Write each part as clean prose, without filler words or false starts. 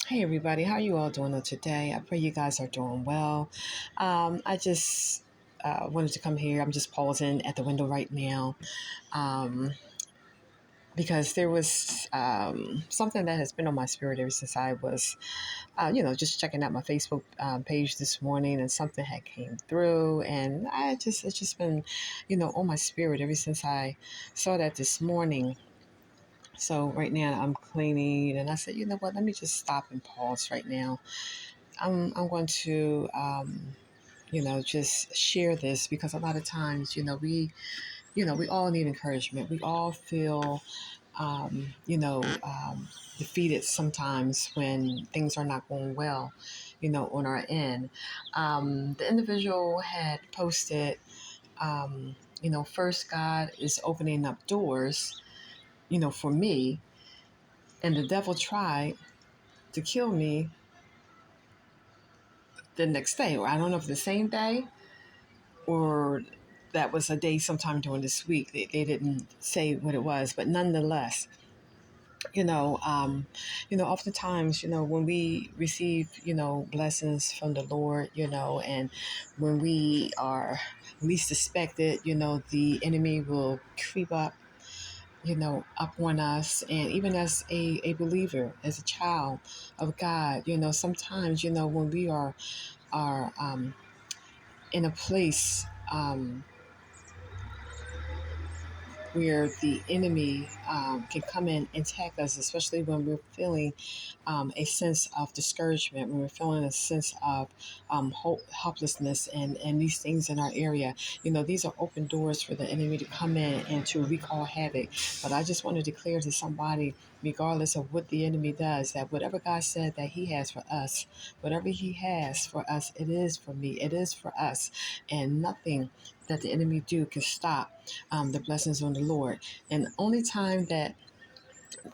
Hey everybody, how you all doing today? I pray you guys are doing well. I just wanted to come here. I'm just pausing at the window right now um, because there was something that has been on my spirit ever since I was, just checking out my Facebook page this morning, and something had came through, and it's just been, on my spirit ever since I saw that this morning. So right now I'm cleaning, and I said, you know what? Let me just stop and pause right now. I'm going to, just share this because a lot of times, we all need encouragement. We all feel, defeated sometimes when things are not going well, on our end. The individual had posted, first God is opening up doors, for me, and the devil tried to kill me the next day, or I don't know if the same day or that was a day sometime during this week. They didn't say what it was, but nonetheless, oftentimes, when we receive, blessings from the Lord, and when we are least expected, the enemy will creep up, up on us. And even as a believer, as a child of God, sometimes, when we are in a place, where the enemy can come in and attack us, especially when we're feeling a sense of discouragement, when we're feeling a sense of helplessness, and these things in our area. These are open doors for the enemy to come in and to wreak all havoc. But I just want to declare to somebody, regardless of what the enemy does, that whatever God said that He has for us, whatever He has for us, it is for me, it is for us, and nothing that the enemy do can stop the blessings on the Lord. And the only time that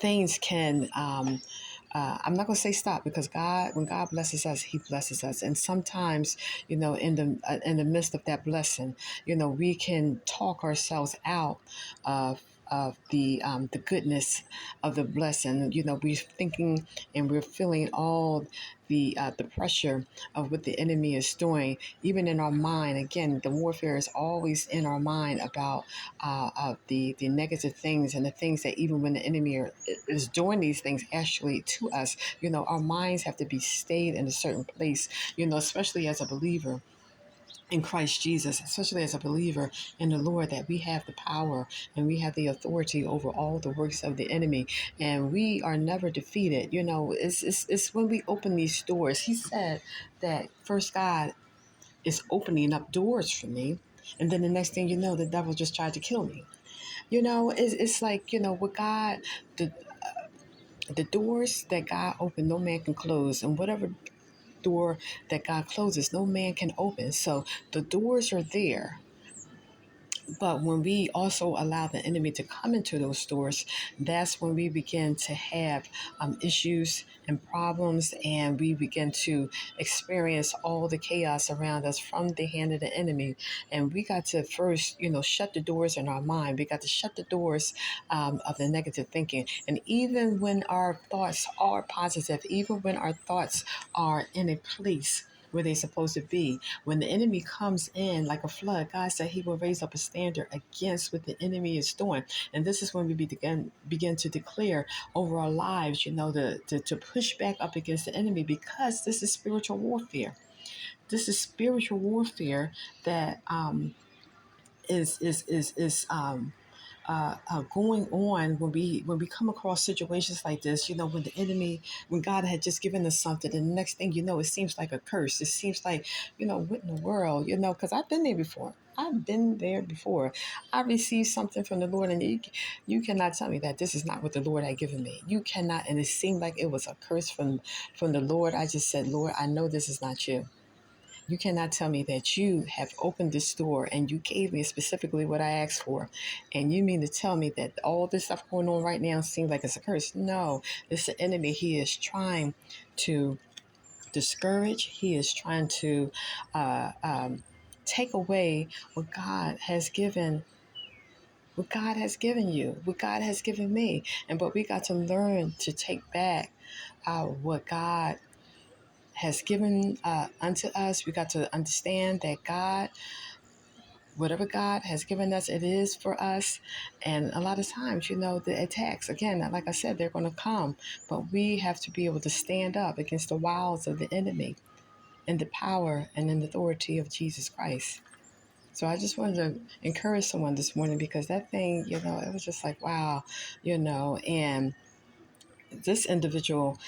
things can, I'm not going to say stop, because God, when God blesses us, He blesses us. And sometimes, in the midst of that blessing, we can talk ourselves out of the goodness of the blessing. We're thinking and we're feeling all the pressure of what the enemy is doing, even in our mind. Again, the warfare is always in our mind about the negative things, and the things that even when the enemy is doing these things actually to us, our minds have to be stayed in a certain place, especially as a believer in Christ Jesus, especially as a believer in the Lord, that we have the power and we have the authority over all the works of the enemy, and we are never defeated. It's when we open these doors. He said that first God is opening up doors for me, and then the next thing you know, the devil just tried to kill me. It's like, with God, the the doors that God opened, no man can close, and whatever door that God closes, no man can open. So the doors are there. But when we also allow the enemy to come into those stores, that's when we begin to have issues and problems, and we begin to experience all the chaos around us from the hand of the enemy. And we got to first, shut the doors in our mind. We got to shut the doors of the negative thinking. And even when our thoughts are positive, even when our thoughts are in a place where they're supposed to be, when the enemy comes in like a flood, God said He will raise up a standard against what the enemy is doing. And this is when we begin to declare over our lives, to push back up against the enemy, because this is spiritual warfare. This is spiritual warfare that is going on when we come across situations like this. When God had just given us something, and the next thing you know, it seems like a curse. It seems like, what in the world, because I've been there before. I've been there before. I received something from the Lord, and you cannot tell me that this is not what the Lord had given me. You cannot, and it seemed like it was a curse from the Lord. I just said, Lord, I know this is not you. You cannot tell me that you have opened this door and you gave me specifically what I asked for. And you mean to tell me that all this stuff going on right now seems like it's a curse? No, it's the enemy. He is trying to discourage. He is trying to take away what God has given you, what God has given me. But we got to learn to take back what God has given unto us. We got to understand that God, whatever God has given us, it is for us. And a lot of times, the attacks, again, like I said, they're going to come, but we have to be able to stand up against the wiles of the enemy in the power and in the authority of Jesus Christ. So I just wanted to encourage someone this morning, because that thing, it was just like, wow, and this individual,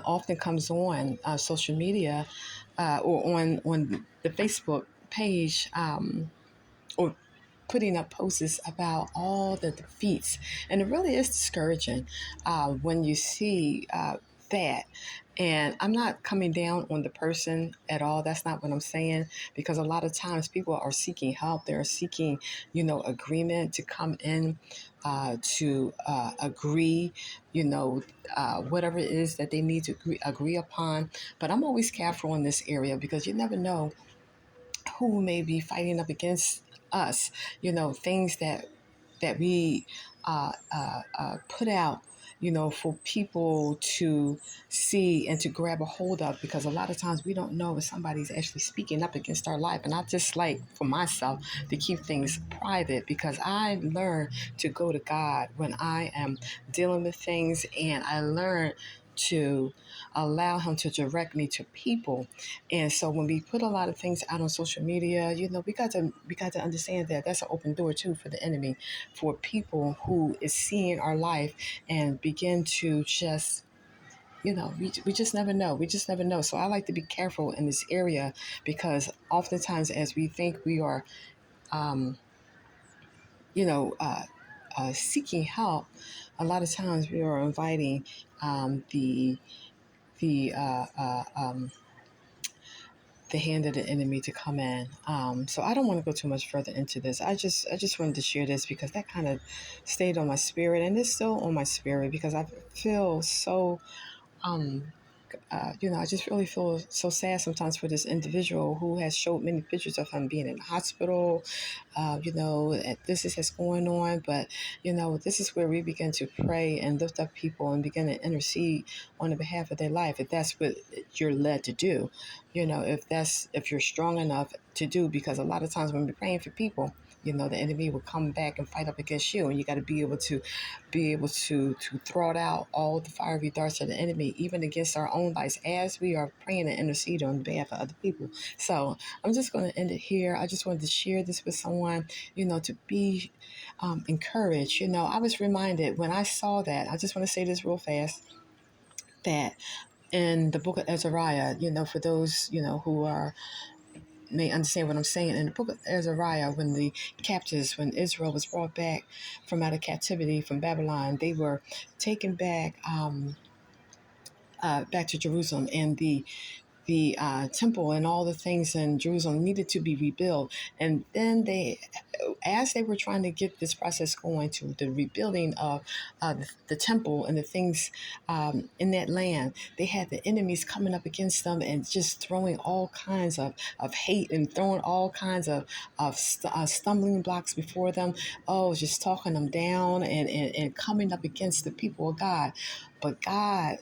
often comes on social media, or on the Facebook page, or putting up posts about all the defeats. And it really is discouraging when you see that. And I'm not coming down on the person at all. That's not what I'm saying, because a lot of times people are seeking help. They're seeking, agreement to come in, to agree, whatever it is that they need to agree upon. But I'm always careful in this area, because you never know who may be fighting up against us, things that we put out, for people to see and to grab a hold of, because a lot of times we don't know if somebody's actually speaking up against our life. And I just like for myself to keep things private, because I learn to go to God when I am dealing with things, and I learn to allow him to direct me to people. And so when we put a lot of things out on social media, we got to understand that that's an open door too for the enemy, for people who is seeing our life and begin to just, we just never know. We just never know. So I like to be careful in this area, because oftentimes as we think we are, um, you know, uh, seeking help, a lot of times we are inviting the the hand of the enemy to come in. So I don't want to go too much further into this. I just wanted to share this, because that kind of stayed on my spirit, and it's still on my spirit, because I feel so um, I just really feel so sad sometimes for this individual who has showed many pictures of him being in the hospital. This is going on, but this is where we begin to pray and lift up people and begin to intercede on the behalf of their life, if that's what you're led to do. If you're strong enough to do, because a lot of times when we're praying for people, the enemy will come back and fight up against you, and you got to be able to throw out all the fiery darts of the enemy, even against our own lives, as we are praying and interceding on behalf of other people. So I'm just going to end it here. I just wanted to share this with someone, to be encouraged. I was reminded when I saw that. I just want to say this real fast, that in the book of Ezariah, for those, who are may understand what I'm saying. In the book of Azariah, when Israel was brought back from out of captivity from Babylon, they were taken back to Jerusalem, and the temple and all the things in Jerusalem needed to be rebuilt. And then as they were trying to get this process going to the rebuilding of the temple and the things in that land, they had the enemies coming up against them and just throwing all kinds of hate, and throwing all kinds of stumbling blocks before them. Oh, just talking them down, and coming up against the people of God. But God,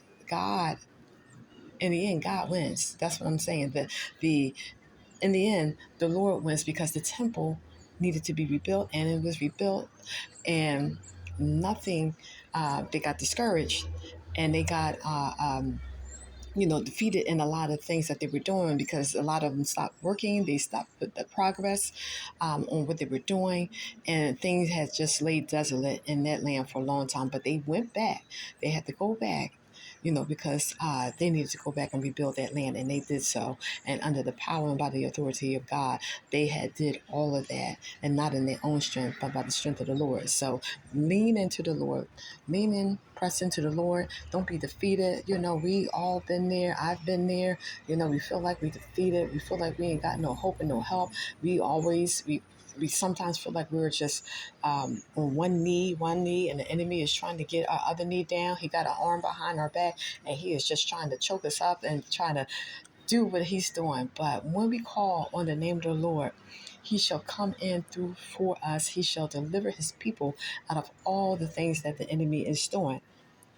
in the end, God wins. That's what I'm saying. The In the end, the Lord wins, because the temple needed to be rebuilt, and it was rebuilt, and nothing. They got discouraged, and they got defeated in a lot of things that they were doing, because a lot of them stopped working. They stopped the progress on what they were doing, and things had just laid desolate in that land for a long time. But they went back. They had to go back, because they needed to go back and rebuild that land, and they did so. And under the power and by the authority of God, they had did all of that, and not in their own strength, but by the strength of the Lord. So lean into the Lord, lean in, press into the Lord. Don't be defeated. We all been there. I've been there. We feel like we defeated. We feel like we ain't got no hope and no help. We sometimes feel like we're just on one knee, and the enemy is trying to get our other knee down. He got an arm behind our back, and he is just trying to choke us up and trying to do what he's doing. But when we call on the name of the Lord, he shall come in through for us. He shall deliver his people out of all the things that the enemy is doing.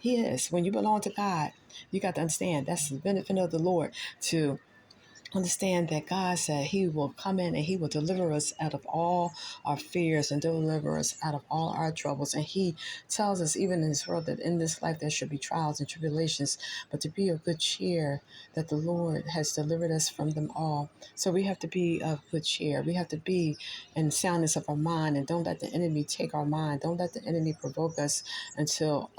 He is. When you belong to God, you got to understand that's the benefit of the Lord, to understand that God said he will come in and he will deliver us out of all our fears and deliver us out of all our troubles. And he tells us, even in this world, that in this life there should be trials and tribulations, but to be of good cheer, that the Lord has delivered us from them all. So we have to be of good cheer. We have to be in soundness of our mind, and don't let the enemy take our mind. Don't let the enemy provoke us until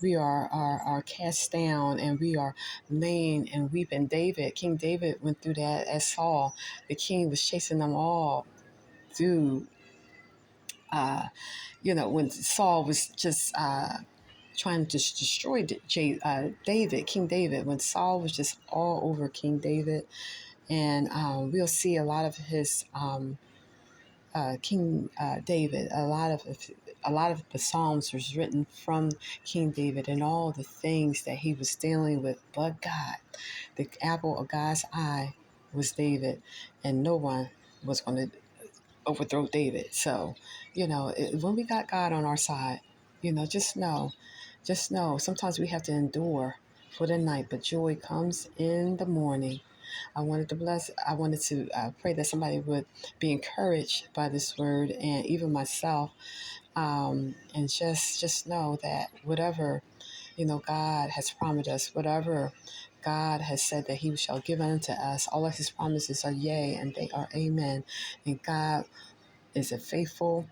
we are cast down and we are laying and weeping. King David went through that as Saul. The king was chasing them all through, when Saul was just trying to destroy David, King David, when Saul was just all over King David. And we'll see a lot of his King David, a lot of the Psalms was written from King David and all the things that he was dealing with. But God, the apple of God's eye was David, and no one was going to overthrow David. So, when we got God on our side, just know. Sometimes we have to endure for the night, but joy comes in the morning. I wanted to pray that somebody would be encouraged by this word, and even myself, and just know that whatever God has promised us, whatever God has said that He shall give unto us, all of His promises are yea and they are amen. And God is a faithful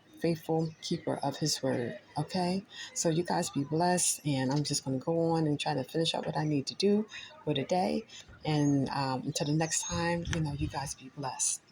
keeper of His word. Okay, so you guys be blessed, and I'm just going to go on and try to finish up what I need to do for today. And until the next time, you guys be blessed.